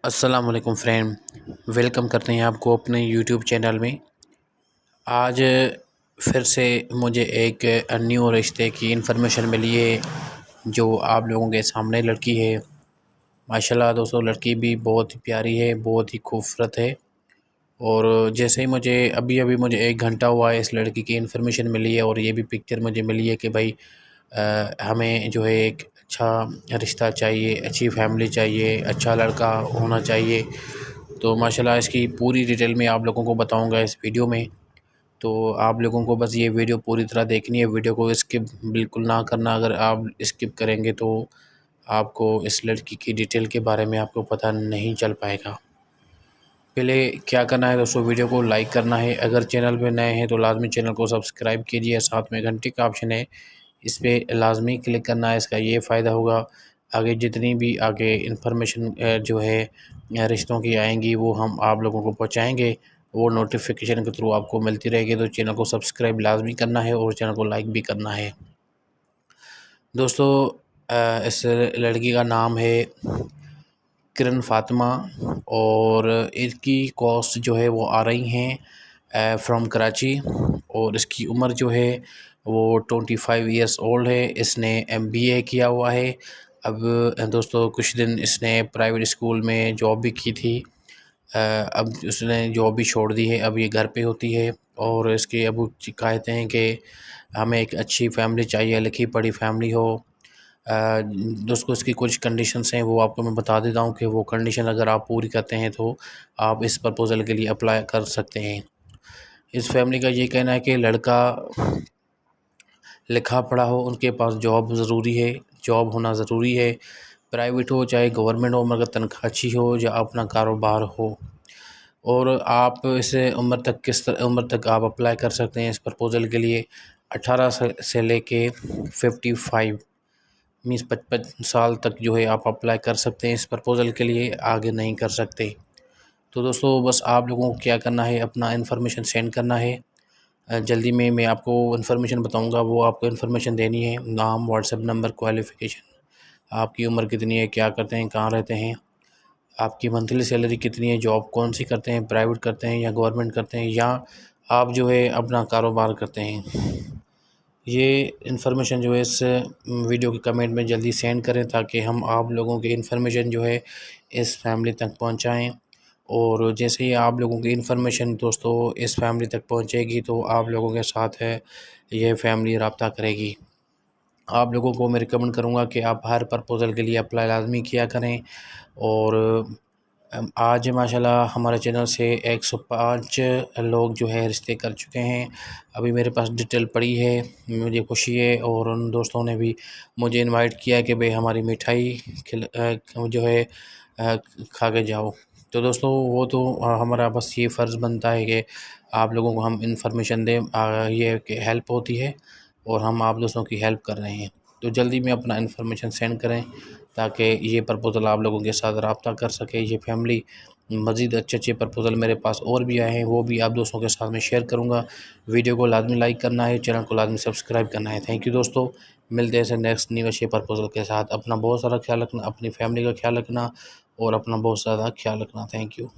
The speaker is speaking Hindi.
अस्सलाम वालेकुम फ्रेंड, वेलकम करते हैं आपको अपने यूट्यूब चैनल में। आज फिर से मुझे एक न्यू रिश्ते की इन्फॉर्मेशन मिली है जो आप लोगों के सामने लड़की है। माशाल्लाह दोस्तों, लड़की भी बहुत ही प्यारी है, बहुत ही खूबसूरत है। और जैसे ही मुझे अभी मुझे 1 घंटा हुआ है इस लड़की की इन्फॉर्मेशन मिली है और ये भी पिक्चर मुझे मिली है कि भाई हमें जो है एक अच्छा रिश्ता चाहिए, अच्छी फैमिली चाहिए, अच्छा लड़का होना चाहिए। तो माशाल्लाह इसकी पूरी डिटेल में आप लोगों को बताऊंगा इस वीडियो में। तो आप लोगों को बस ये वीडियो पूरी तरह देखनी है, वीडियो को स्किप बिल्कुल ना करना। अगर आप स्किप करेंगे तो आपको इस लड़की की डिटेल के बारे में आपको पता नहीं चल पाएगा। पहले क्या करना है दोस्तों, वीडियो को लाइक करना है। अगर चैनल पे नए हैं तो लाजमी चैनल को सब्सक्राइब कीजिए, साथ में घंटी का ऑप्शन है, इस पर लाजमी क्लिक करना है। इसका ये फ़ायदा होगा, आगे जितनी भी आगे इन्फॉर्मेशन जो है रिश्तों की आएंगी वो हम आप लोगों को पहुंचाएंगे, वो नोटिफिकेशन के थ्रू आपको मिलती रहेगी। तो चैनल को सब्सक्राइब लाजमी करना है और चैनल को लाइक भी करना है दोस्तों। इस लड़की का नाम है किरण फातिमा और इसकी कॉस्ट जो है वो आ रही हैं फ्रॉम कराची। और इसकी उम्र जो है वो 25 ईयर्स ओल्ड है। इसने एमबीए किया हुआ है। अब दोस्तों कुछ दिन इसने प्राइवेट स्कूल में जॉब भी की थी। अब उसने जॉब भी छोड़ दी है, अब ये घर पे होती है। और इसके अबू कहते हैं कि हमें एक अच्छी फैमिली चाहिए, लिखी पढ़ी फैमिली हो। दोस्तों इसकी कुछ कंडीशंस हैं वो आपको मैं बता देता हूँ कि वो कंडीशन अगर आप पूरी करते हैं तो आप इस प्रपोज़ल के लिए अप्लाई कर सकते हैं। इस फैमिली का ये कहना है कि लड़का लिखा पढ़ा हो, उनके पास जॉब ज़रूरी है, जॉब होना ज़रूरी है। प्राइवेट हो चाहे गवर्नमेंट हो, मगर तनख्वाह अच्छी हो या अपना कारोबार हो। और आप इस उम्र तक किस उम्र तक आप अप्लाई कर सकते हैं इस प्रपोज़ल के लिए? 18 से लेके 55 मीन्स 55 साल तक जो है आप अप्लाई कर सकते हैं इस प्रपोज़ल के लिए, आगे नहीं कर सकते। तो दोस्तों बस आप लोगों को क्या करना है, अपना इन्फॉर्मेशन सेंड करना है। जल्दी में मैं आपको इन्फॉर्मेशन बताऊंगा, वो आपको इन्फॉर्मेशन देनी है। नाम, व्हाट्सएप नंबर, क्वालिफ़िकेशन, आपकी उम्र कितनी है, क्या करते हैं, कहाँ रहते हैं, आपकी मंथली सैलरी कितनी है, जॉब कौन सी करते हैं, प्राइवेट करते हैं या गवर्नमेंट करते हैं, या आप जो है अपना कारोबार करते हैं। ये इन्फॉर्मेशन जो है इस वीडियो के कमेंट में जल्दी सेंड करें ताकि हम आप लोगों की इन्फॉर्मेशन जो है इस फैमिली तक पहुंचाएं। और जैसे ही आप लोगों की इन्फॉर्मेशन दोस्तों इस फैमिली तक पहुंचेगी तो आप लोगों के साथ है ये फैमिली रब्ता करेगी। आप लोगों को मैं रिकमेंड करूंगा कि आप हर प्रपोज़ल के लिए अप्लाई लाजमी किया करें। और आज माशाल्लाह हमारे चैनल से 105 लोग जो है रिश्ते कर चुके हैं। अभी मेरे पास डिटेल पड़ी है, मुझे खुशी है। और उन दोस्तों ने भी मुझे इनवाइट किया है कि भाई हमारी मिठाई जो है खा के जाओ। तो दोस्तों वो तो हमारा बस ये फ़र्ज़ बनता है कि आप लोगों को हम इन्फॉर्मेशन दें, ये कि हेल्प होती है और हम आप दोस्तों की हेल्प कर रहे हैं। तो जल्दी में अपना इन्फॉर्मेशन सेंड करें ताकि ये प्रपोज़ल आप लोगों के साथ रब्ता कर सके ये फैमिली। मज़ीद अच्छे प्रपोज़ल मेरे पास और भी आए हैं, वो भी आप दोस्तों के साथ में शेयर करूँगा। वीडियो को लाजमी लाइक करना है, चैनल को लाजमी सब्सक्राइब करना है। थैंक यू दोस्तों, मिलते हैं नेक्स्ट न्यू अच्छे प्रपोज़ल के साथ। अपना बहुत सारा ख्याल रखना, अपनी फैमिली का ख्याल रखना और अपना बहुत ज़्यादा ख्याल रखना। Thank you.